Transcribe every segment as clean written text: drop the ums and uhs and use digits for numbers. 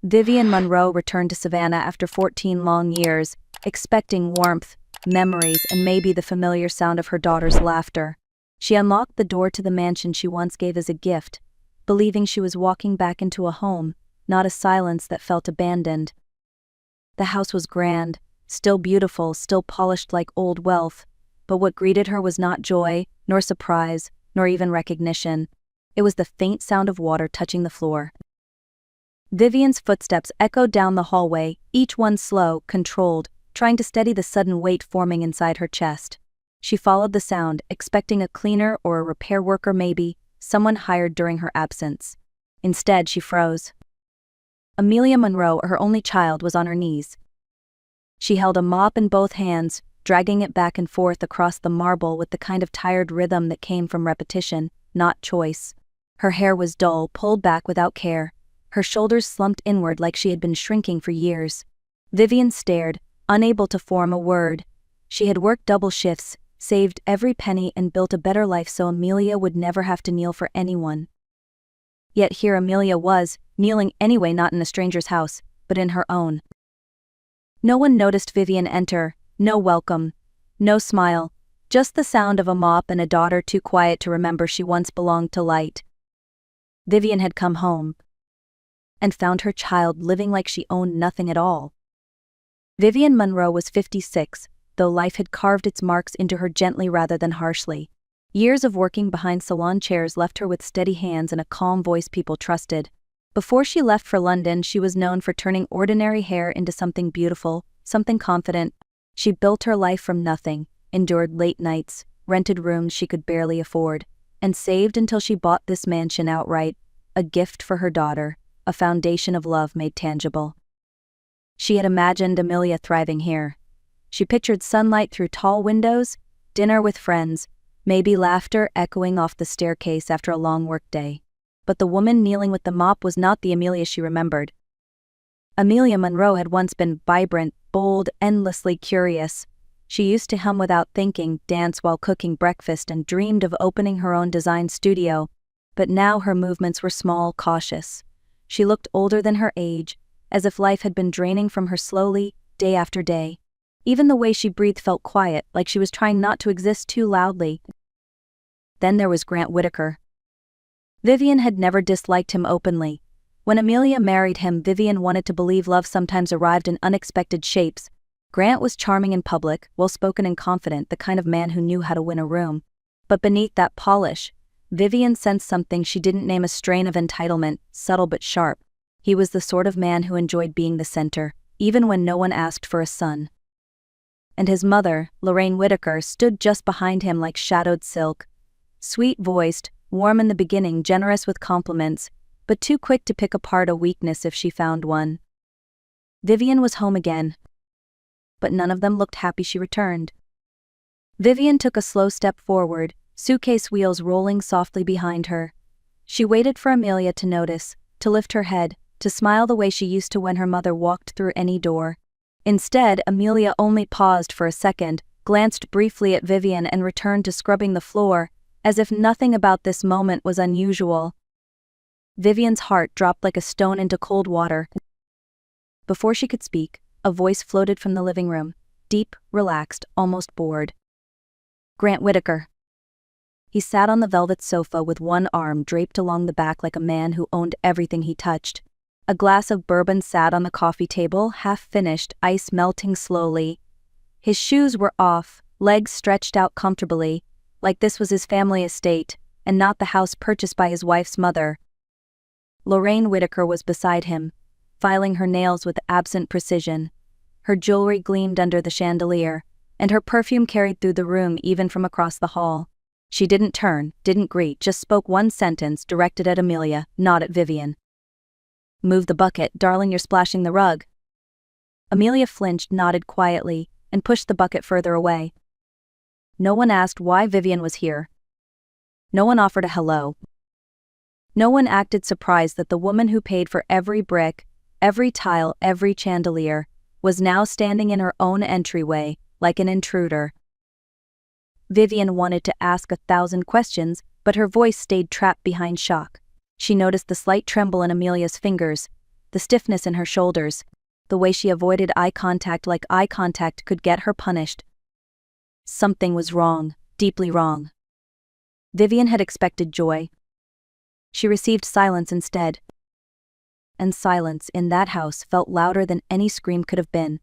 Vivian Monroe returned to Savannah after 14 long years, expecting warmth, memories, and maybe the familiar sound of her daughter's laughter. She unlocked the door to the mansion she once gave as a gift, believing she was walking back into a home, not a silence that felt abandoned. The house was grand, still beautiful, still polished like old wealth, but what greeted her was not joy, nor surprise, nor even recognition. It was the faint sound of water touching the floor. Vivian's footsteps echoed down the hallway, each one slow, controlled, trying to steady the sudden weight forming inside her chest. She followed the sound, expecting a cleaner or a repair worker, maybe someone hired during her absence. Instead, she froze. Amelia Monroe, her only child, was on her knees. She held a mop in both hands, dragging it back and forth across the marble with the kind of tired rhythm that came from repetition, not choice. Her hair was dull, pulled back without care. Her shoulders slumped inward like she had been shrinking for years. Vivian stared, unable to form a word. She had worked double shifts, saved every penny, and built a better life so Amelia would never have to kneel for anyone. Yet here Amelia was, kneeling anyway, not in a stranger's house, but in her own. No one noticed Vivian enter, no welcome, no smile, just the sound of a mop and a daughter too quiet to remember she once belonged to light. Vivian had come home and found her child living like she owned nothing at all. Vivian Monroe was 56, though life had carved its marks into her gently rather than harshly. Years of working behind salon chairs left her with steady hands and a calm voice people trusted. Before she left for London, she was known for turning ordinary hair into something beautiful, something confident. She built her life from nothing, endured late nights, rented rooms she could barely afford, and saved until she bought this mansion outright, a gift for her daughter, a foundation of love made tangible. She had imagined Amelia thriving here. She pictured sunlight through tall windows, dinner with friends, maybe laughter echoing off the staircase after a long workday. But the woman kneeling with the mop was not the Amelia she remembered. Amelia Monroe had once been vibrant, bold, endlessly curious. She used to hum without thinking, dance while cooking breakfast, and dreamed of opening her own design studio. But now her movements were small, cautious. She looked older than her age, as if life had been draining from her slowly, day after day. Even the way she breathed felt quiet, like she was trying not to exist too loudly. Then there was Grant Whitaker. Vivian had never disliked him openly. When Amelia married him, Vivian wanted to believe love sometimes arrived in unexpected shapes. Grant was charming in public, well-spoken and confident, the kind of man who knew how to win a room. But beneath that polish, Vivian sensed something she didn't name, a strain of entitlement, subtle but sharp. He was the sort of man who enjoyed being the center, even when no one asked for a son. And his mother, Lorraine Whitaker, stood just behind him like shadowed silk. Sweet-voiced, warm in the beginning, generous with compliments, but too quick to pick apart a weakness if she found one. Vivian was home again. But none of them looked happy she returned. Vivian took a slow step forward, suitcase wheels rolling softly behind her. She waited for Amelia to notice, to lift her head, to smile the way she used to when her mother walked through any door. Instead, Amelia only paused for a second, glanced briefly at Vivian, and returned to scrubbing the floor, as if nothing about this moment was unusual. Vivian's heart dropped like a stone into cold water. Before she could speak, a voice floated from the living room, deep, relaxed, almost bored. Grant Whitaker. He sat on the velvet sofa with one arm draped along the back like a man who owned everything he touched. A glass of bourbon sat on the coffee table, half finished, ice melting slowly. His shoes were off, legs stretched out comfortably, like this was his family estate, and not the house purchased by his wife's mother. Lorraine Whitaker was beside him, filing her nails with absent precision. Her jewelry gleamed under the chandelier, and her perfume carried through the room even from across the hall. She didn't turn, didn't greet, just spoke one sentence directed at Amelia, not at Vivian. "Move the bucket, darling, you're splashing the rug." Amelia flinched, nodded quietly, and pushed the bucket further away. No one asked why Vivian was here. No one offered a hello. No one acted surprised that the woman who paid for every brick, every tile, every chandelier, was now standing in her own entryway, like an intruder. Vivian wanted to ask 1,000 questions, but her voice stayed trapped behind shock. She noticed the slight tremble in Amelia's fingers, the stiffness in her shoulders, the way she avoided eye contact like eye contact could get her punished. Something was wrong, deeply wrong. Vivian had expected joy. She received silence instead. And silence in that house felt louder than any scream could have been.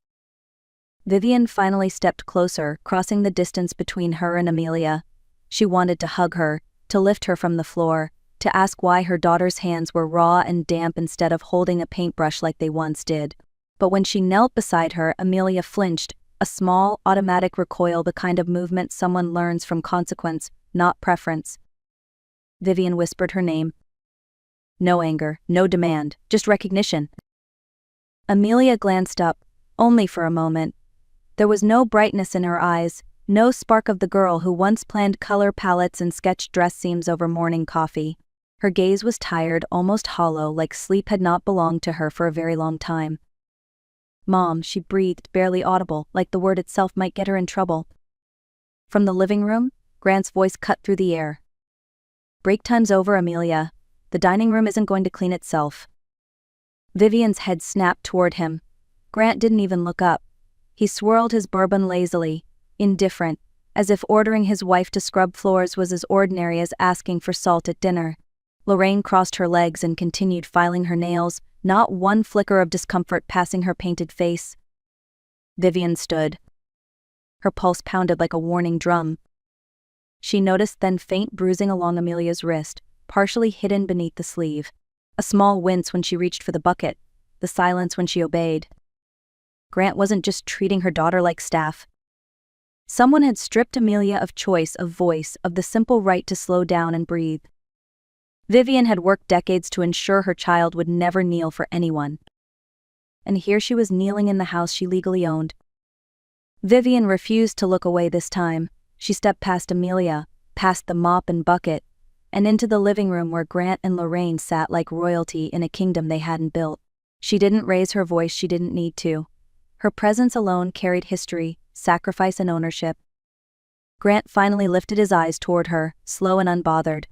Vivian finally stepped closer, crossing the distance between her and Amelia. She wanted to hug her, to lift her from the floor, to ask why her daughter's hands were raw and damp instead of holding a paintbrush like they once did. But when she knelt beside her, Amelia flinched, a small, automatic recoil, the kind of movement someone learns from consequence, not preference. Vivian whispered her name. No anger, no demand, just recognition. Amelia glanced up, only for a moment. There was no brightness in her eyes, no spark of the girl who once planned color palettes and sketched dress seams over morning coffee. Her gaze was tired, almost hollow, like sleep had not belonged to her for a very long time. "Mom," she breathed, barely audible, like the word itself might get her in trouble. From the living room, Grant's voice cut through the air. "Break time's over, Amelia. The dining room isn't going to clean itself." Vivian's head snapped toward him. Grant didn't even look up. He swirled his bourbon lazily, indifferent, as if ordering his wife to scrub floors was as ordinary as asking for salt at dinner. Lorraine crossed her legs and continued filing her nails, not one flicker of discomfort passing her painted face. Vivian stood. Her pulse pounded like a warning drum. She noticed then faint bruising along Amelia's wrist, partially hidden beneath the sleeve. A small wince when she reached for the bucket, the silence when she obeyed. Grant wasn't just treating her daughter like staff. Someone had stripped Amelia of choice, of voice, of the simple right to slow down and breathe. Vivian had worked decades to ensure her child would never kneel for anyone. And here she was kneeling in the house she legally owned. Vivian refused to look away this time. She stepped past Amelia, past the mop and bucket, and into the living room where Grant and Lorraine sat like royalty in a kingdom they hadn't built. She didn't raise her voice, she didn't need to. Her presence alone carried history, sacrifice and ownership. Grant finally lifted his eyes toward her, slow and unbothered.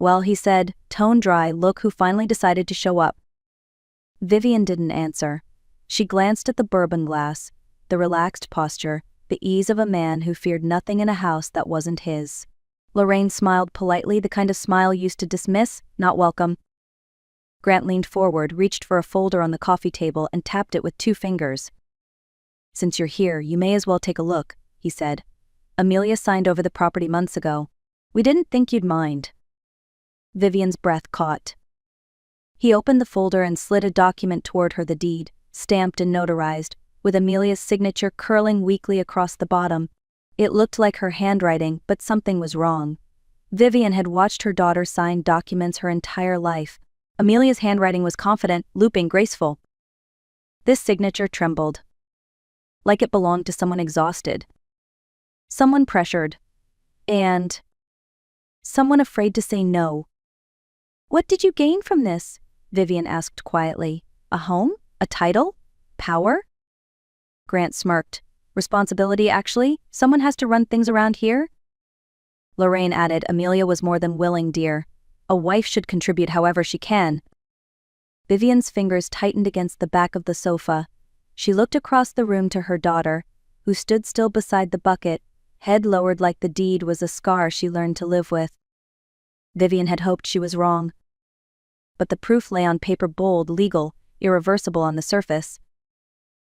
"Well," he said, tone dry, "look who finally decided to show up." Vivian didn't answer. She glanced at the bourbon glass, the relaxed posture, the ease of a man who feared nothing in a house that wasn't his. Lorraine smiled politely, the kind of smile used to dismiss, not welcome. Grant leaned forward, reached for a folder on the coffee table and tapped it with 2 fingers. "Since you're here, you may as well take a look," he said. "Amelia signed over the property months ago. We didn't think you'd mind." Vivian's breath caught. He opened the folder and slid a document toward her, the deed, stamped and notarized, with Amelia's signature curling weakly across the bottom. It looked like her handwriting, but something was wrong. Vivian had watched her daughter sign documents her entire life. Amelia's handwriting was confident, looping, graceful. This signature trembled. Like it belonged to someone exhausted. Someone pressured. And someone afraid to say no. "What did you gain from this?" Vivian asked quietly. "A home? A title? Power?" Grant smirked. "Responsibility, actually. Someone has to run things around here." Lorraine added, "Amelia was more than willing, dear. A wife should contribute however she can." Vivian's fingers tightened against the back of the sofa. She looked across the room to her daughter, who stood still beside the bucket, head lowered like the deed was a scar she learned to live with. Vivian had hoped she was wrong. But the proof lay on paper, bold, legal, irreversible on the surface.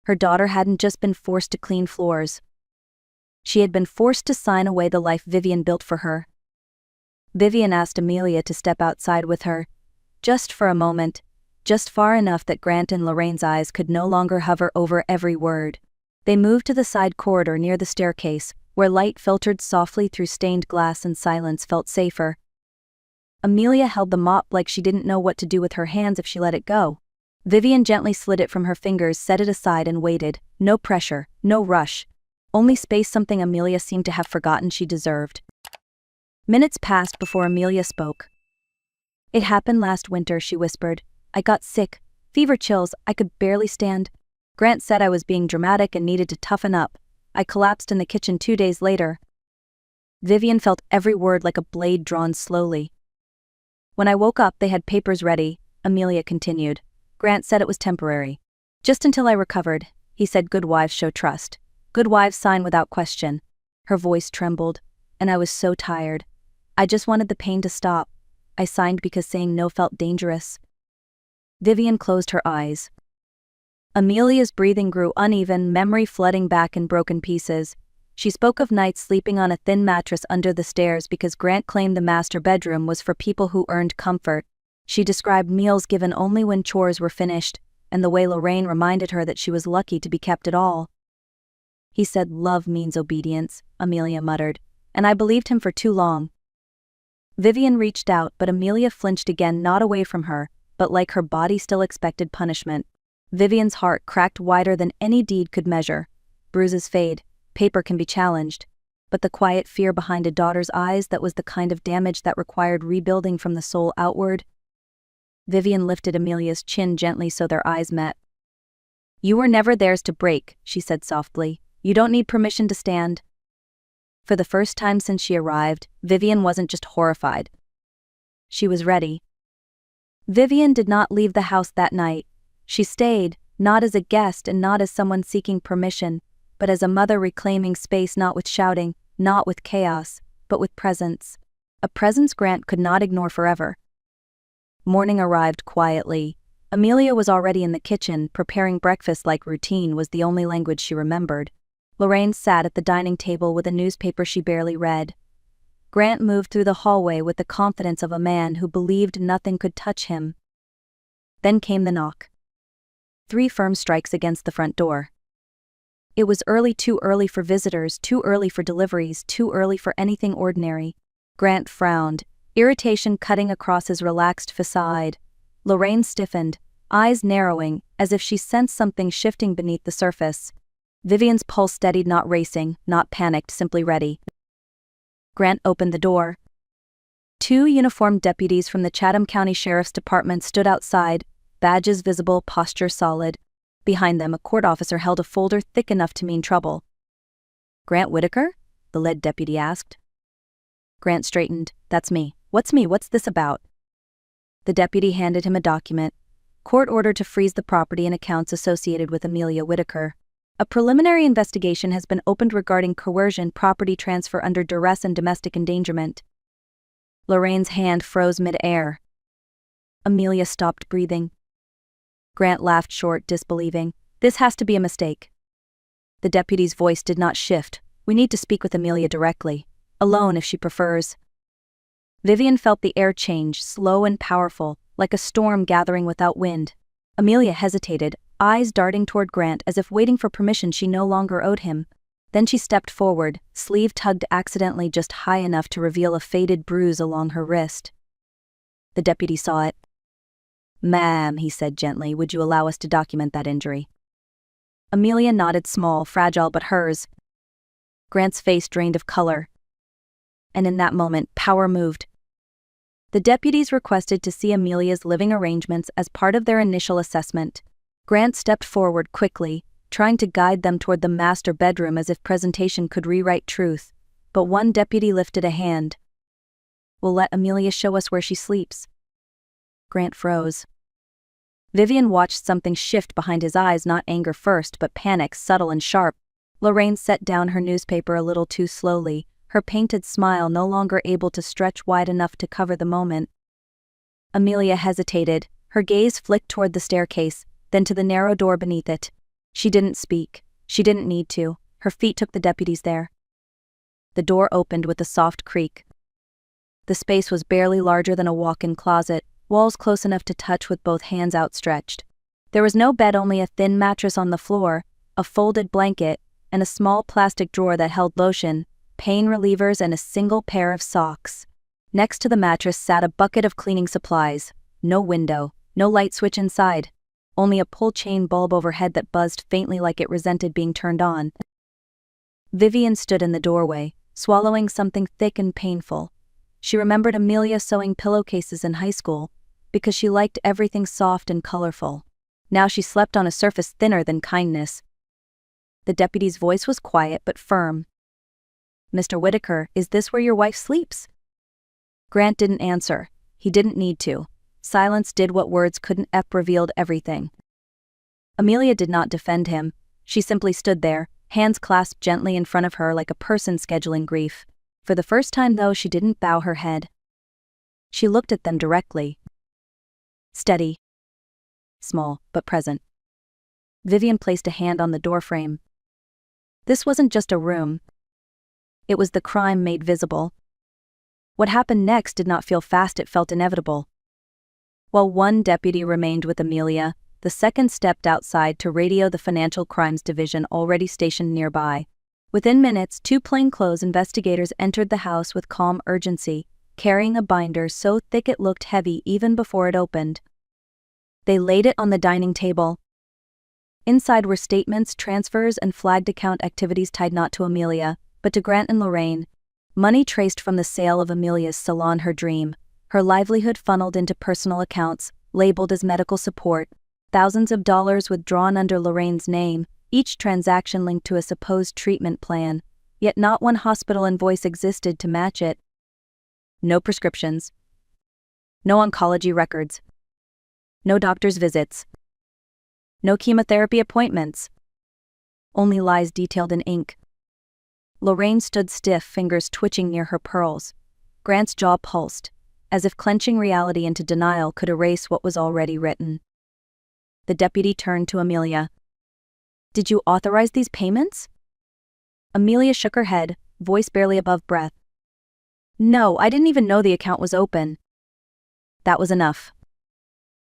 Her daughter hadn't just been forced to clean floors. She had been forced to sign away the life Vivian built for her. Vivian asked Amelia to step outside with her, just for a moment, just far enough that Grant and Lorraine's eyes could no longer hover over every word. They moved to the side corridor near the staircase, where light filtered softly through stained glass and silence felt safer. Amelia held the mop like she didn't know what to do with her hands if she let it go. Vivian gently slid it from her fingers, set it aside and waited. No pressure, no rush. Only space, something Amelia seemed to have forgotten she deserved. Minutes passed before Amelia spoke. "It happened last winter," she whispered. "I got sick, fever chills, I could barely stand. Grant said I was being dramatic and needed to toughen up. I collapsed in the kitchen 2 days later." Vivian felt every word like a blade drawn slowly. "When I woke up, they had papers ready," Amelia continued. Grant said it was temporary. Just until I recovered, he said. Good wives show trust. Good wives sign without question. Her voice trembled, and I was so tired. I just wanted the pain to stop. I signed because saying no felt dangerous. Vivian closed her eyes. Amelia's breathing grew uneven, memory flooding back in broken pieces. She spoke of nights sleeping on a thin mattress under the stairs because Grant claimed the master bedroom was for people who earned comfort. She described meals given only when chores were finished, and the way Lorraine reminded her that she was lucky to be kept at all. He said love means obedience, Amelia muttered, and I believed him for too long. Vivian reached out, but Amelia flinched again, not away from her, but like her body still expected punishment. Vivian's heart cracked wider than any deed could measure. Bruises fade, paper can be challenged, but the quiet fear behind a daughter's eyes, that was the kind of damage that required rebuilding from the soul outward. Vivian lifted Amelia's chin gently so their eyes met. You were never theirs to break, she said softly. You don't need permission to stand. For the first time since she arrived, Vivian wasn't just horrified. She was ready. Vivian did not leave the house that night. She stayed, not as a guest and not as someone seeking permission, but as a mother reclaiming space, not with shouting, not with chaos, but with presence. A presence Grant could not ignore forever. Morning arrived quietly. Amelia was already in the kitchen, preparing breakfast like routine was the only language she remembered. Lorraine sat at the dining table with a newspaper she barely read. Grant moved through the hallway with the confidence of a man who believed nothing could touch him. Then came the knock. 3 firm strikes against the front door. It was early, too early for visitors, too early for deliveries, too early for anything ordinary. Grant frowned, irritation cutting across his relaxed facade. Lorraine stiffened, eyes narrowing, as if she sensed something shifting beneath the surface. Vivian's pulse steadied, not racing, not panicked, simply ready. Grant opened the door. 2 uniformed deputies from the Chatham County Sheriff's Department stood outside, badges visible, posture solid. Behind them, a court officer held a folder thick enough to mean trouble. Grant Whitaker? The lead deputy asked. Grant straightened. That's me. What's me? What's this about? The deputy handed him a document. Court order to freeze the property and accounts associated with Amelia Whitaker. A preliminary investigation has been opened regarding coercion, property transfer under duress, and domestic endangerment. Lorraine's hand froze mid-air. Amelia stopped breathing. Grant laughed short, disbelieving. This has to be a mistake. The deputy's voice did not shift. We need to speak with Amelia directly. Alone, if she prefers. Vivian felt the air change, slow and powerful, like a storm gathering without wind. Amelia hesitated, eyes darting toward Grant as if waiting for permission she no longer owed him. Then she stepped forward, sleeve tugged accidentally just high enough to reveal a faded bruise along her wrist. The deputy saw it. Ma'am, he said gently, would you allow us to document that injury? Amelia nodded, small, fragile but hers. Grant's face drained of color. And in that moment, power moved. The deputies requested to see Amelia's living arrangements as part of their initial assessment. Grant stepped forward quickly, trying to guide them toward the master bedroom as if presentation could rewrite truth, but one deputy lifted a hand. We'll let Amelia show us where she sleeps. Grant froze. Vivian watched something shift behind his eyes, not anger first, but panic, subtle and sharp. Lorraine set down her newspaper a little too slowly, her painted smile no longer able to stretch wide enough to cover the moment. Amelia hesitated, her gaze flicked toward the staircase, then to the narrow door beneath it. She didn't speak. She didn't need to. Her feet took the deputies there. The door opened with a soft creak. The space was barely larger than a walk-in closet, walls close enough to touch with both hands outstretched. There was no bed, only a thin mattress on the floor, a folded blanket, and a small plastic drawer that held lotion, pain relievers, and a single pair of socks. Next to the mattress sat a bucket of cleaning supplies. No window, no light switch inside. Only a pull-chain bulb overhead that buzzed faintly like it resented being turned on. Vivian stood in the doorway, swallowing something thick and painful. She remembered Amelia sewing pillowcases in high school, because she liked everything soft and colorful. Now she slept on a surface thinner than kindness. The deputy's voice was quiet but firm. Mr. Whitaker, is this where your wife sleeps? Grant didn't answer. He didn't need to. Silence did what words couldn't. Revealed everything. Amelia did not defend him. She simply stood there, hands clasped gently in front of her like a person scheduling grief. For the first time, though, she didn't bow her head. She looked at them directly. Steady. Small, but present. Vivian placed a hand on the doorframe. This wasn't just a room. It was the crime made visible. What happened next did not feel fast, it felt inevitable. While one deputy remained with Amelia, the second stepped outside to radio the Financial Crimes Division already stationed nearby. Within minutes, 2 plainclothes investigators entered the house with calm urgency, carrying a binder so thick it looked heavy even before it opened. They laid it on the dining table. Inside were statements, transfers, and flagged account activities tied not to Amelia, but to Grant and Lorraine. Money traced from the sale of Amelia's salon, her dream. Her livelihood funneled into personal accounts, labeled as medical support. Thousands of dollars withdrawn under Lorraine's name, each transaction linked to a supposed treatment plan. Yet not one hospital invoice existed to match it. No prescriptions. No oncology records. No doctor's visits. No chemotherapy appointments. Only lies detailed in ink. Lorraine stood stiff, fingers twitching near her pearls. Grant's jaw pulsed, as if clenching reality into denial could erase what was already written. The deputy turned to Amelia. Did you authorize these payments? Amelia shook her head, voice barely above breath. No, I didn't even know the account was open. That was enough.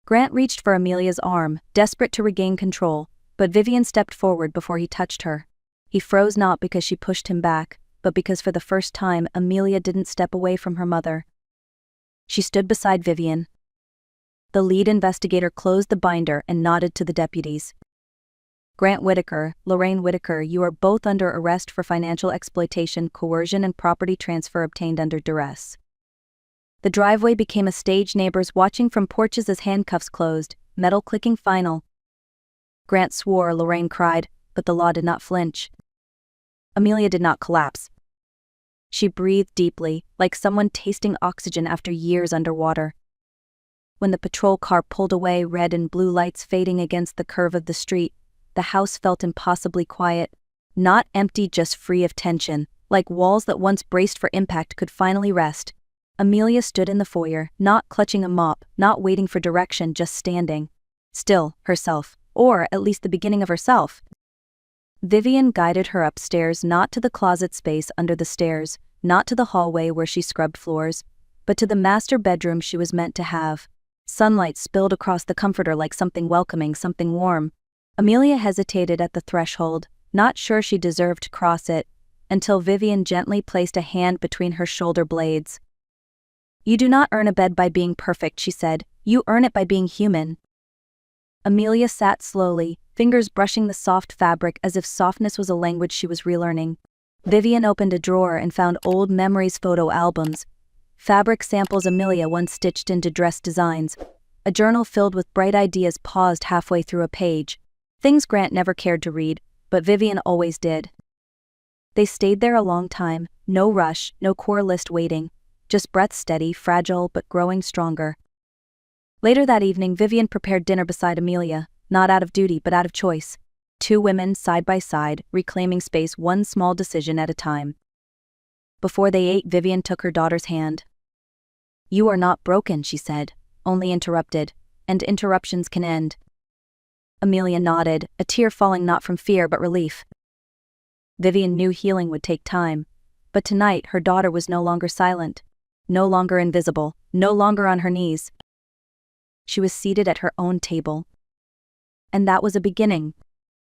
Grant reached for Amelia's arm, desperate to regain control, but Vivian stepped forward before he touched her. He froze, not because she pushed him back, but because for the first time Amelia didn't step away from her mother. She stood beside Vivian. The lead investigator closed the binder and nodded to the deputies. Grant Whitaker, Lorraine Whitaker, you are both under arrest for financial exploitation, coercion, and property transfer obtained under duress. The driveway became a stage, neighbors watching from porches as handcuffs closed, metal clicking final. Grant swore, Lorraine cried, but the law did not flinch. Amelia did not collapse. She breathed deeply, like someone tasting oxygen after years underwater. When the patrol car pulled away, red and blue lights fading against the curve of the street, the house felt impossibly quiet. Not empty, just free of tension, like walls that once braced for impact could finally rest. Amelia stood in the foyer, not clutching a mop, not waiting for direction, just standing. Still, herself, or at least the beginning of herself. Vivian guided her upstairs, not to the closet space under the stairs, not to the hallway where she scrubbed floors, but to the master bedroom she was meant to have. Sunlight spilled across the comforter like something welcoming, something warm. Amelia hesitated at the threshold, not sure she deserved to cross it, until Vivian gently placed a hand between her shoulder blades. You do not earn a bed by being perfect, she said. You earn it by being human. Amelia sat slowly, fingers brushing the soft fabric as if softness was a language she was relearning. Vivian opened a drawer and found old memories, photo albums, fabric samples Amelia once stitched into dress designs. A journal filled with bright ideas paused halfway through a page. Things Grant never cared to read, but Vivian always did. They stayed there a long time, no rush, no core list waiting, just breath steady, fragile but growing stronger. Later that evening, Vivian prepared dinner beside Amelia, not out of duty but out of choice. 2 women side by side, reclaiming space one small decision at a time. Before they ate, Vivian took her daughter's hand. You are not broken, she said, only interrupted, and interruptions can end. Amelia nodded, a tear falling not from fear but relief. Vivian knew healing would take time, but tonight her daughter was no longer silent, no longer invisible, no longer on her knees. She was seated at her own table. And that was a beginning.